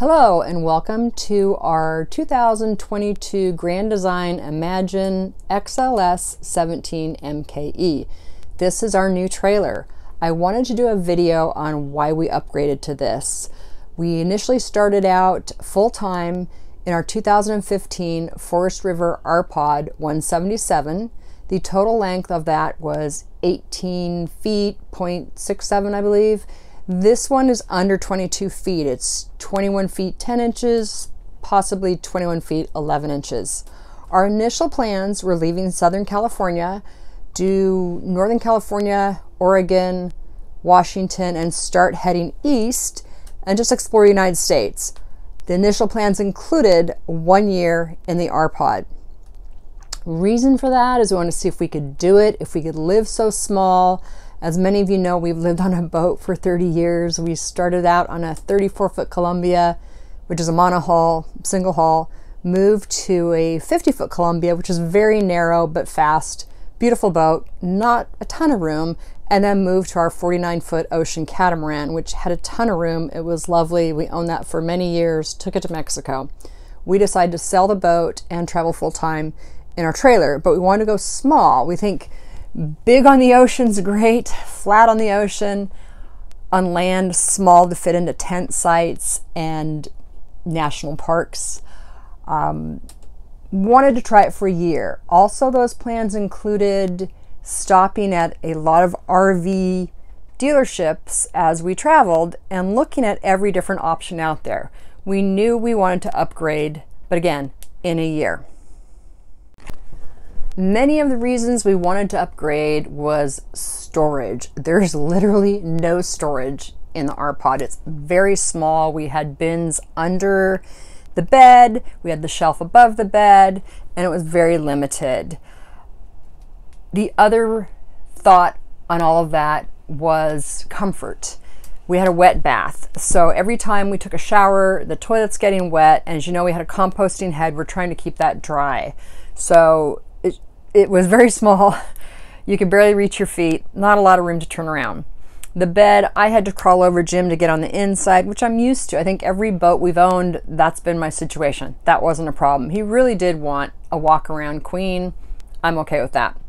Hello and welcome to our 2022 Grand Design Imagine XLS 17MKE. This is our new trailer. I wanted to do a video on why we upgraded to this. We initially started out full-time in our 2015 Forest River Rpod 177. The total length of that was 18 feet, 0.67 I believe. This one is under 22 feet. It's 21 feet 10 inches, possibly 21 feet 11 inches. Our initial plans were leaving Southern California, do Northern California, Oregon, Washington, and start heading east and just explore the United States. The initial plans included 1 year in the Rpod. Reason for that is we want to see if we could do it, if we could live so small. As many of you know, we've lived on a boat for 30 years. We started out on a 34-foot Columbia, which is a monohull, single hull, moved to a 50-foot Columbia, which is very narrow but fast, beautiful boat, not a ton of room, and then moved to our 49-foot Ocean Catamaran, which had a ton of room. It was lovely. We owned that for many years, took it to Mexico. We decided to sell the boat and travel full-time in our trailer, but we wanted to go small. We think big on the ocean's great, flat on the ocean, on land, small to fit into tent sites and national parks. Wanted to try it for a year. Also, those plans included stopping at a lot of RV dealerships as we traveled and looking at every different option out there. We knew we wanted to upgrade, but again, in a year. Many of the reasons we wanted to upgrade was storage. There's literally no storage in the Rpod. It's very small. We had bins under the bed, we had the shelf above the bed, and it was very limited. The other thought on all of that was comfort. We had a wet bath, so every time we took a shower, the toilet's getting wet, and as you know, we had a composting head. We're trying to keep that dry. So it was very small. You could barely reach your feet, not a lot of room to turn around. The bed, I had to crawl over Jim to get on the inside, which I'm used to. I think every boat we've owned, that's been my situation. That wasn't a problem. He really did want a walk around queen. I'm okay with that.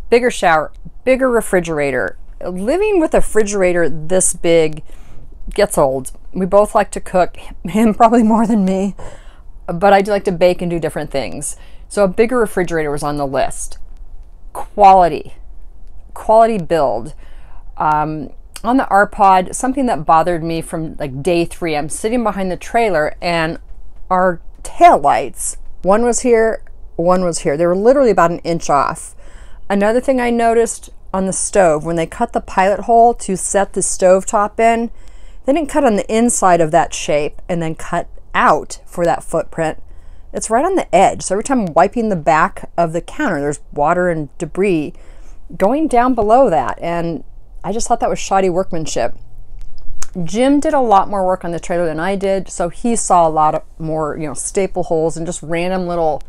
Bigger shower, bigger refrigerator. Living with a refrigerator this big gets old. We both like to cook, him probably more than me, but I do like to bake and do different things. So a bigger refrigerator was on the list. Quality build. On the Rpod, something that bothered me from like day 3, I'm sitting behind the trailer and our tail lights, one was here, one was here. They were literally about an inch off. Another thing I noticed on the stove, when they cut the pilot hole to set the stove top in, they didn't cut on the inside of that shape and then cut out for that footprint. It's right on the edge. So every time I'm wiping the back of the counter, there's water and debris going down below that. And I just thought that was shoddy workmanship. Jim did a lot more work on the trailer than I did. So he saw a lot of more, staple holes and just random little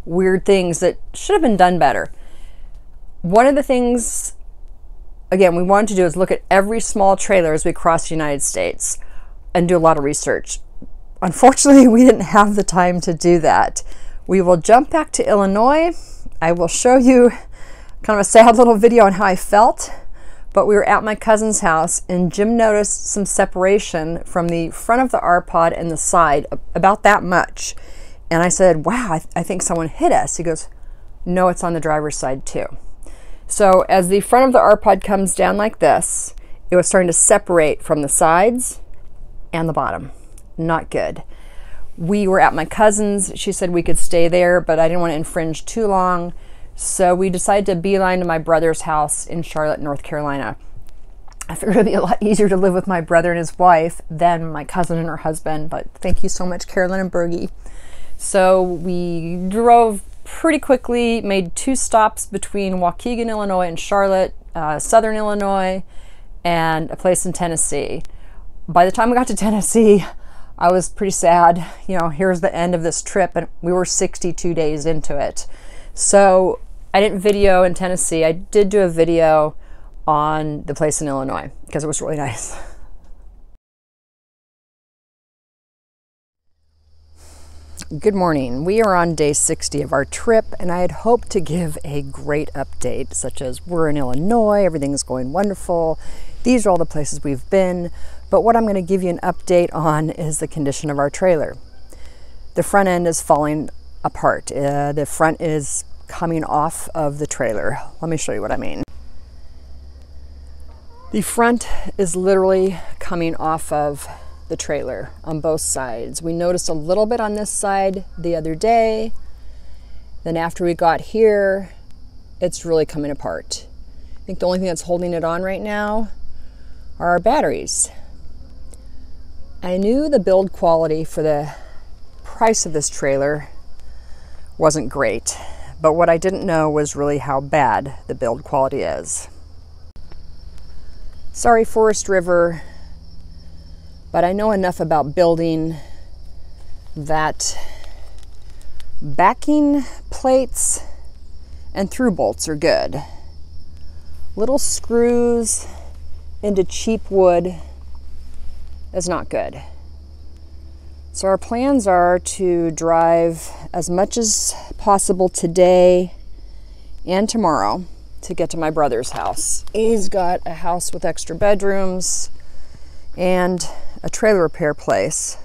weird things that should have been done better. One of the things, again, we wanted to do is look at every small trailer as we cross the United States and do a lot of research. Unfortunately, we didn't have the time to do that. We will jump back to Illinois. I will show you kind of a sad little video on how I felt, but we were at my cousin's house and Jim noticed some separation from the front of the Rpod and the side, about that much. And I said, wow, I think someone hit us. He goes, no, it's on the driver's side too. So as the front of the Rpod comes down like this, it was starting to separate from the sides and the bottom. Not good. We were at my cousin's. She said we could stay there, but I didn't want to infringe too long. So we decided to beeline to my brother's house in Charlotte, North Carolina. I figured it'd be a lot easier to live with my brother and his wife than my cousin and her husband, but thank you so much, Carolyn and Bergie. So we drove pretty quickly, made 2 stops between Waukegan, Illinois and Charlotte, Southern Illinois, and a place in Tennessee. By the time we got to Tennessee, I was pretty sad. Here's the end of this trip, and we were 62 days into it. So I didn't video in Tennessee. I did do a video on the place in Illinois because it was really nice. Good morning. We are on day 60 of our trip, and I had hoped to give a great update, such as we're in Illinois, everything's going wonderful, these are all the places we've been, but what I'm going to give you an update on is the condition of our trailer. The front end is falling apart. The front is coming off of the trailer. Let me show you what I mean. The front is literally coming off of the trailer on both sides. We noticed a little bit on this side the other day. Then after we got here, it's really coming apart. I think the only thing that's holding it on right now are our batteries. I knew the build quality for the price of this trailer wasn't great, but what I didn't know was really how bad the build quality is. Sorry, Forest River, but I know enough about building that backing plates and through bolts are good. Little screws into cheap wood is not good. So our plans are to drive as much as possible today and tomorrow to get to my brother's house. He's got a house with extra bedrooms and a trailer repair place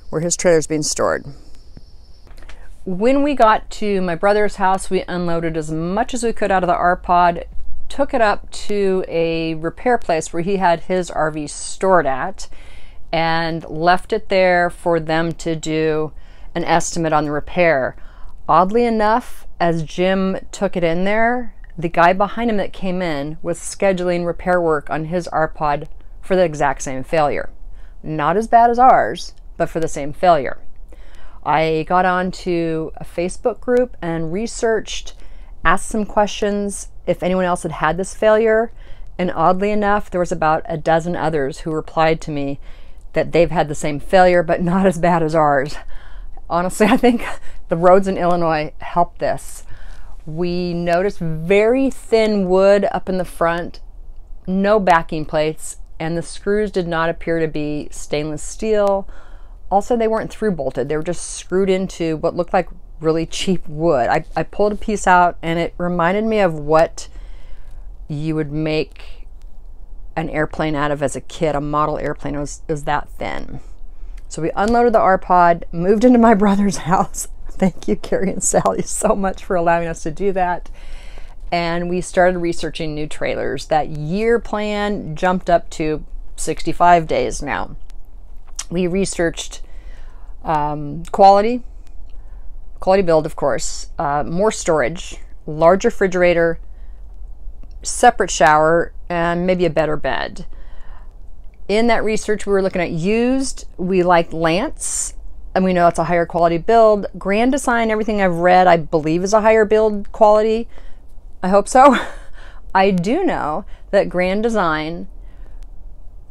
where his trailer's being stored. When we got to my brother's house, we unloaded as much as we could out of the Rpod, took it up to a repair place where he had his RV stored at, and left it there for them to do an estimate on the repair. Oddly enough, as Jim took it in there, the guy behind him that came in was scheduling repair work on his Rpod for the exact same failure. Not as bad as ours, but for the same failure. I got onto a Facebook group and researched, asked some questions if anyone else had had this failure, and oddly enough, there was about a dozen others who replied to me that they've had the same failure, but not as bad as ours. Honestly, I think the roads in Illinois helped this. We noticed very thin wood up in the front, no backing plates, and the screws did not appear to be stainless steel. Also, they weren't through bolted. They were just screwed into what looked like really cheap wood. I pulled a piece out and it reminded me of what you would make an airplane out of as a kid. A model airplane was that thin. So we unloaded the Rpod, moved into my brother's house. Thank you, Carrie and Sally, so much for allowing us to do that. And we started researching new trailers. That year plan jumped up to 65 days now. We researched quality build, of course, more storage, large refrigerator, separate shower, and maybe a better bed. In that research, we were looking at used. We liked Lance, and we know it's a higher quality build. Grand Design, everything I've read, I believe is a higher build quality. I hope so. I do know that Grand Design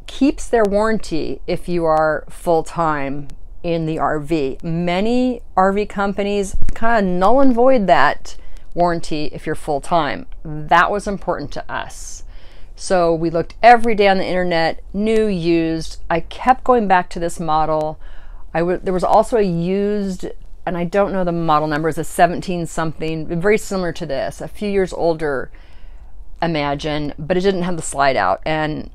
keeps their warranty if you are full-time in the RV. Many RV companies kind of null and void that warranty if you're full-time. That was important to us. So we looked every day on the internet, new, used. I kept going back to this model. There was also a used, and I don't know the model number, it's a 17 something, very similar to this, a few years older Imagine, but it didn't have the slide out. And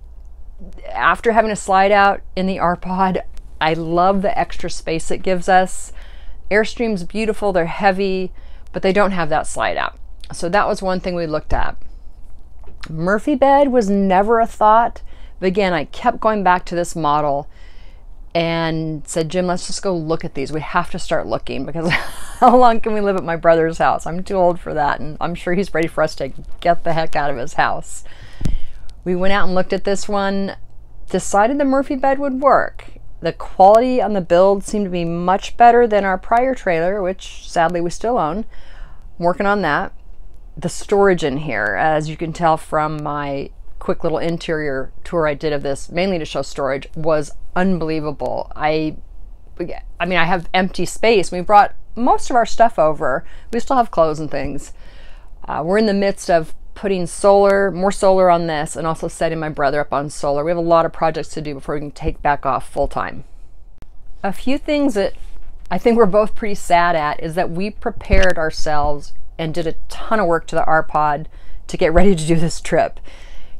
after having a slide out in the Rpod, I love the extra space it gives us. Airstream's beautiful, they're heavy, but they don't have that slide out. So that was one thing we looked at. Murphy bed was never a thought, but again, I kept going back to this model and said, Jim, let's just go look at these. We have to start looking, because how long can we live at my brother's house? I'm too old for that, and I'm sure he's ready for us to get the heck out of his house. We went out and looked at this one, decided the Murphy bed would work. The quality on the build seemed to be much better than our prior trailer, which sadly we still own. I'm working on that. The storage in here, as you can tell from my quick little interior tour I did of this, mainly to show storage, was unbelievable. I mean, I have empty space. We brought most of our stuff over. We still have clothes and things. We're in the midst of putting more solar on this, and also setting my brother up on solar. We have a lot of projects to do before we can take back off full time. A few things that I think we're both pretty sad at is that we prepared ourselves and did a ton of work to the Rpod to get ready to do this trip.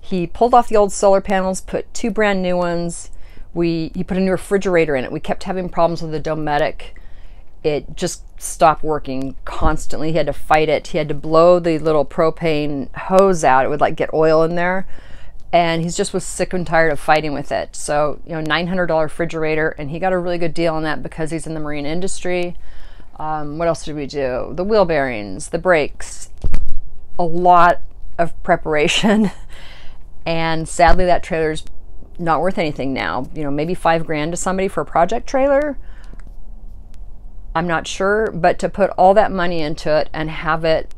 He pulled off the old solar panels, put 2 brand new ones. He put a new refrigerator in it. We kept having problems with the Dometic. It just stopped working constantly. He had to fight it. He had to blow the little propane hose out. It would like get oil in there. And he just was sick and tired of fighting with it. So, you know, $900 refrigerator, and he got a really good deal on that because he's in the marine industry. What else did we do? The wheel bearings, the brakes, a lot of preparation. And sadly, that trailer's not worth anything now. You know, maybe $5 grand to somebody for a project trailer. I'm not sure, but to put all that money into it and have it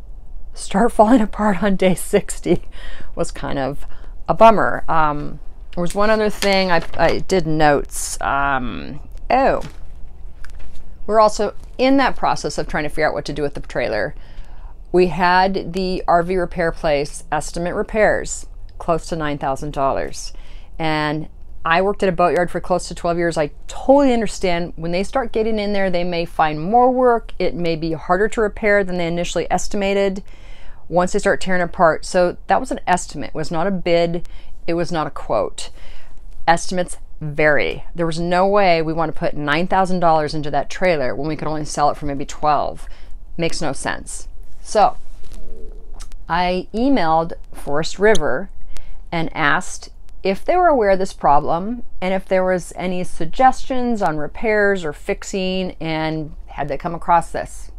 start falling apart on day 60 was kind of a bummer. There was one other thing I did notes. We're also in that process of trying to figure out what to do with the trailer. We had the RV repair place estimate repairs close to $9,000. And I worked at a boatyard for close to 12 years. I totally understand when they start getting in there, they may find more work. It may be harder to repair than they initially estimated once they start tearing apart. So that was an estimate. It was not a bid. It was not a quote. Estimates vary. There was no way we want to put $9,000 into that trailer when we could only sell it for maybe 12. Makes no sense. So I emailed Forest River and asked if they were aware of this problem and if there was any suggestions on repairs or fixing, and had they come across this.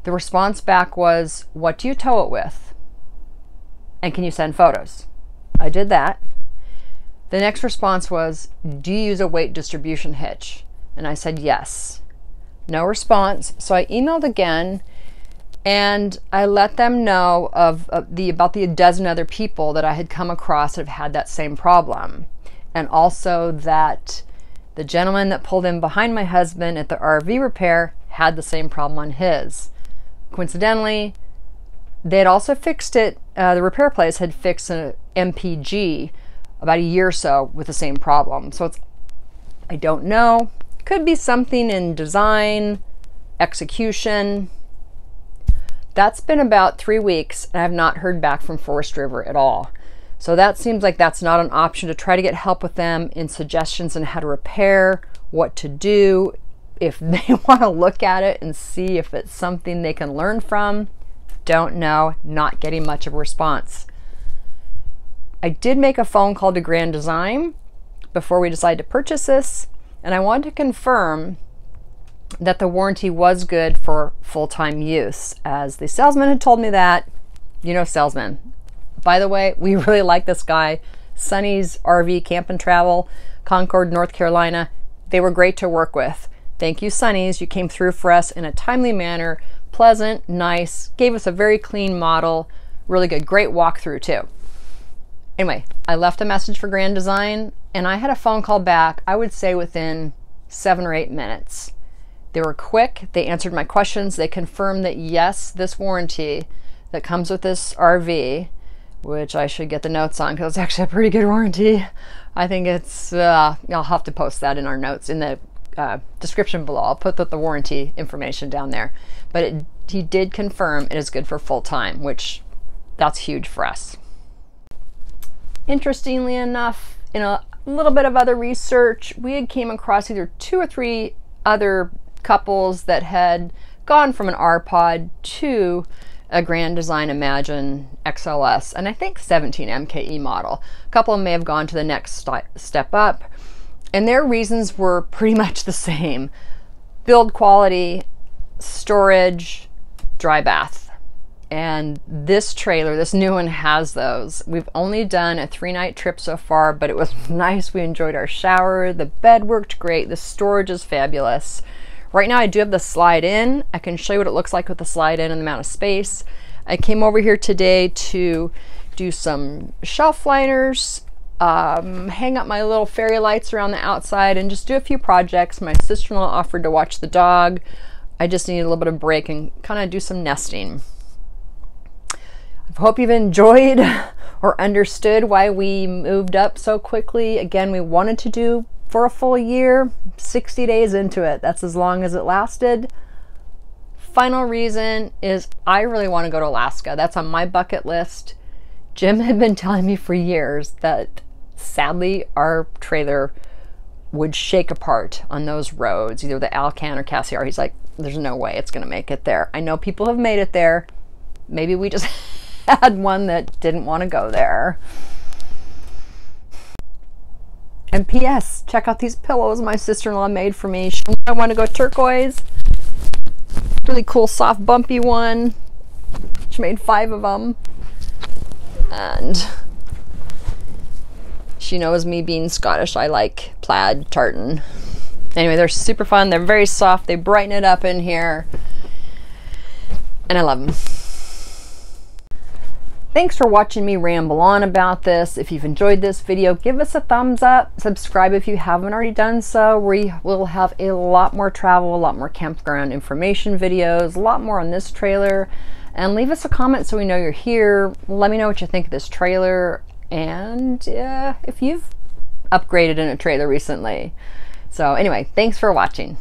The response back was, what do you tow it with? And can you send photos? I did that. The next response was, do you use a weight distribution hitch? And I said yes. No response. So I emailed again, and I let them know of about the dozen other people that I had come across that have had that same problem. And also that the gentleman that pulled in behind my husband at the RV repair had the same problem on his. Coincidentally, they had also fixed it, the repair place had fixed an MPG about a year or so with the same problem. So it's, I don't know, could be something in design, execution. That's been about 3 weeks, and I have not heard back from Forest River at all. So that seems like that's not an option to try to get help with them in suggestions on how to repair, what to do, if they want to look at it and see if it's something they can learn from. Don't know, not getting much of a response. I did make a phone call to Grand Design before we decided to purchase this, and I wanted to confirm that the warranty was good for full-time use, as the salesman had told me that. You know, salesman. By the way, we really like this guy. Sonny's RV Camp and Travel, Concord, North Carolina. They were great to work with. Thank you, Sonny's. You came through for us in a timely manner, pleasant, nice, gave us a very clean model, really good, great walkthrough too. Anyway, I left a message for Grand Design, and I had a phone call back, I would say within 7 or 8 minutes. They were quick, they answered my questions, they confirmed that yes, this warranty that comes with this RV, which I should get the notes on because it's actually a pretty good warranty. I think it's, I'll have to post that in our notes in the description below. I'll put the warranty information down there. But he did confirm it is good for full time, which that's huge for us. Interestingly enough, in a little bit of other research, we had came across either 2 or 3 other couples that had gone from an Rpod to a Grand Design Imagine XLS, and I think 17MKE model. A couple of them may have gone to the next step up, and their reasons were pretty much the same. Build quality, storage, dry bath. And this trailer, this new one, has those. We've only done a 3-night trip so far, but it was nice. We enjoyed our shower. The bed worked great. The storage is fabulous. Right now I do have the slide in. I can show you what it looks like with the slide in and the amount of space. I came over here today to do some shelf liners, hang up my little fairy lights around the outside, and just do a few projects. My sister-in-law offered to watch the dog. I just needed a little bit of break and kind of do some nesting. I hope you've enjoyed or understood why we moved up so quickly. Again, we wanted to do for a full year, 60 days into it. That's as long as it lasted. Final reason is I really want to go to Alaska. That's on my bucket list. Jim had been telling me for years that sadly our trailer would shake apart on those roads, either the Alcan or Cassiar. He's like, there's no way it's going to make it there. I know people have made it there. Maybe we just had one that didn't want to go there. And P.S. check out these pillows my sister-in-law made for me. I want to go turquoise. Really cool, soft, bumpy one. She made 5 of them. And she knows me being Scottish, I like plaid tartan. Anyway, they're super fun. They're very soft. They brighten it up in here. And I love them. Thanks for watching me ramble on about this. If you've enjoyed this video, give us a thumbs up. Subscribe if you haven't already done so. We will have a lot more travel, a lot more campground information videos, a lot more on this trailer. And leave us a comment so we know you're here. Let me know what you think of this trailer and if you've upgraded in a trailer recently. So anyway, thanks for watching.